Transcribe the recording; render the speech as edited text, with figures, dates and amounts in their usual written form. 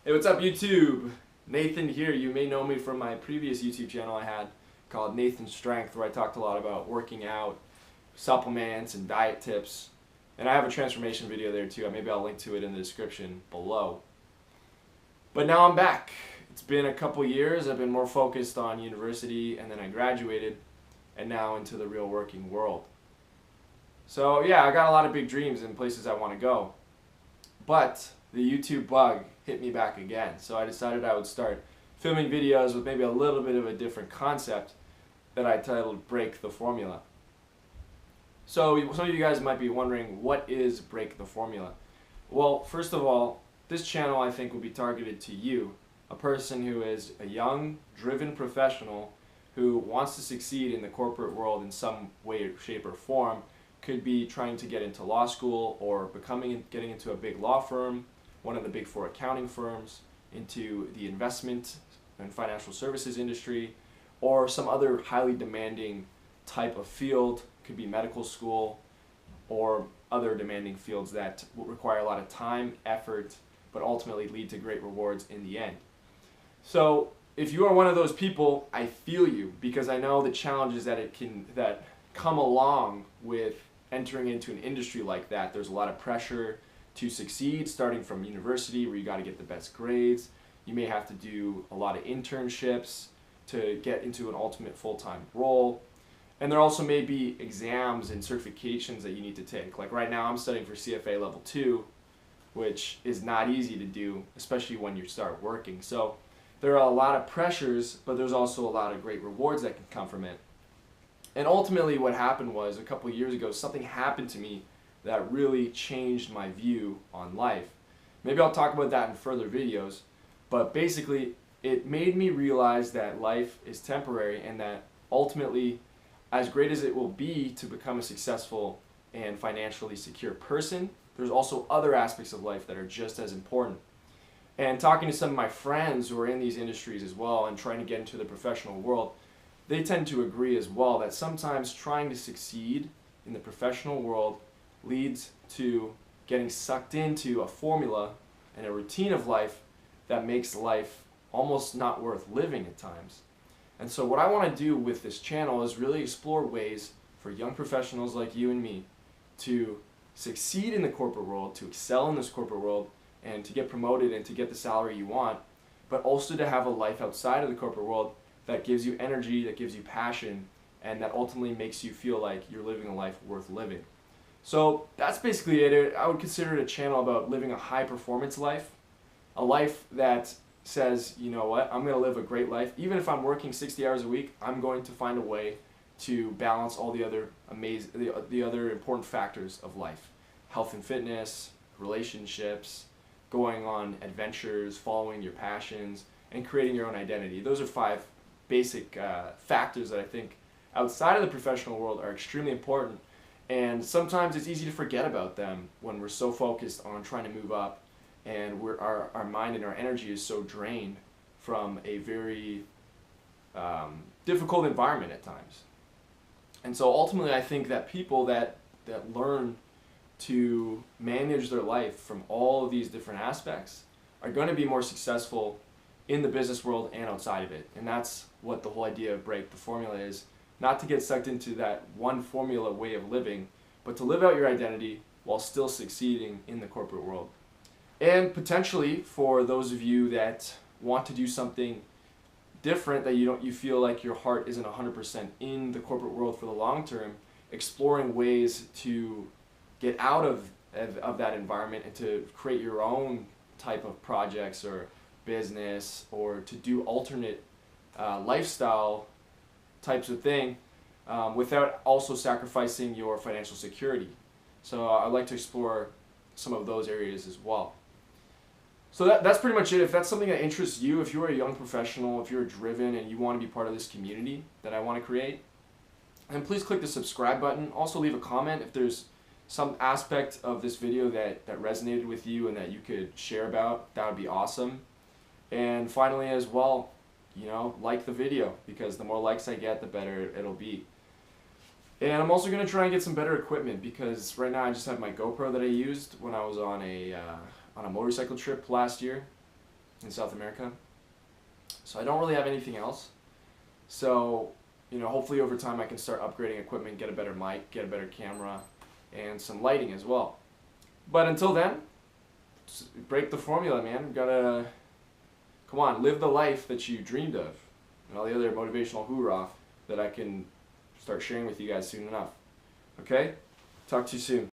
Hey, what's up YouTube? Nathan here. You may know me from my previous YouTube channel I had called Nathan's Strength, where I talked a lot about working out, supplements, and diet tips. And I have a transformation video there too. Maybe I'll link to it in the description below. But now I'm back. It's been a couple years. I've been more focused on university, and then I graduated, and now into the real working world. So yeah, I got a lot of big dreams and places I want to go. But the YouTube bug hit me back again. So I decided I would start filming videos with maybe a little bit of a different concept that I titled Break the Formula. So some of you guys might be wondering, what is Break the Formula? Well, first of all, this channel I think will be targeted to you, a person who is a young, driven professional who wants to succeed in the corporate world in some way, shape, or form. Could be trying to get into law school, or getting into a big law firm, one of the big four accounting firms, into the investment and financial services industry, or some other highly demanding type of field. Could be medical school or other demanding fields that will require a lot of time, effort, but ultimately lead to great rewards in the end. So if you are one of those people, I feel you, because I know the challenges that come along with entering into an industry like that. There's a lot of pressure to succeed, starting from university where you got to get the best grades. You may have to do a lot of internships to get into an ultimate full-time role. And there also may be exams and certifications that you need to take. Like right now I'm studying for CFA level 2, which is not easy to do, especially when you start working. So there are a lot of pressures, but there's also a lot of great rewards that can come from it. And ultimately what happened was, a couple of years ago, something happened to me that really changed my view on life. Maybe I'll talk about that in further videos, but basically it made me realize that life is temporary, and that ultimately, as great as it will be to become a successful and financially secure person, there's also other aspects of life that are just as important. And talking to some of my friends who are in these industries as well and trying to get into the professional world, they tend to agree as well that sometimes trying to succeed in the professional world leads to getting sucked into a formula and a routine of life that makes life almost not worth living at times. And so what I want to do with this channel is really explore ways for young professionals like you and me to succeed in the corporate world, to excel in this corporate world, and to get promoted and to get the salary you want, but also to have a life outside of the corporate world that gives you energy, that gives you passion, and that ultimately makes you feel like you're living a life worth living. So that's basically it. I would consider it a channel about living a high performance life, a life that says, you know what, I'm going to live a great life. Even if I'm working 60 hours a week, I'm going to find a way to balance all the other the other important factors of life. Health and fitness, relationships, going on adventures, following your passions, and creating your own identity. Those are 5 basic factors that I think outside of the professional world are extremely important, and sometimes it's easy to forget about them when we're so focused on trying to move up, and our mind and our energy is so drained from a very difficult environment at times. And so ultimately I think that people that learn to manage their life from all of these different aspects are going to be more successful in the business world and outside of it. And that's what the whole idea of Break the Formula is. Not to get sucked into that one formula way of living, but to live out your identity while still succeeding in the corporate world. And potentially for those of you that want to do something different, that you feel like your heart isn't 100% in the corporate world for the long term, exploring ways to get out of that environment and to create your own type of projects or business, or to do alternate lifestyle types of thing without also sacrificing your financial security. So I'd like to explore some of those areas as well. So that's pretty much it. If that's something that interests you, if you're a young professional, if you're driven and you want to be part of this community that I want to create, then please click the subscribe button. Also leave a comment if there's some aspect of this video that resonated with you and that you could share about. That would be awesome. And finally as well, like the video, because the more likes I get, the better it'll be. And I'm also going to try and get some better equipment, because right now I just have my GoPro that I used when I was on a motorcycle trip last year. in South America. So I don't really have anything else. So, hopefully over time I can start upgrading equipment, get a better mic, get a better camera, and some lighting as well. But until then, break the formula, man. Gotta, come on, live the life that you dreamed of. And all the other motivational hoorah that I can start sharing with you guys soon enough. Okay? Talk to you soon.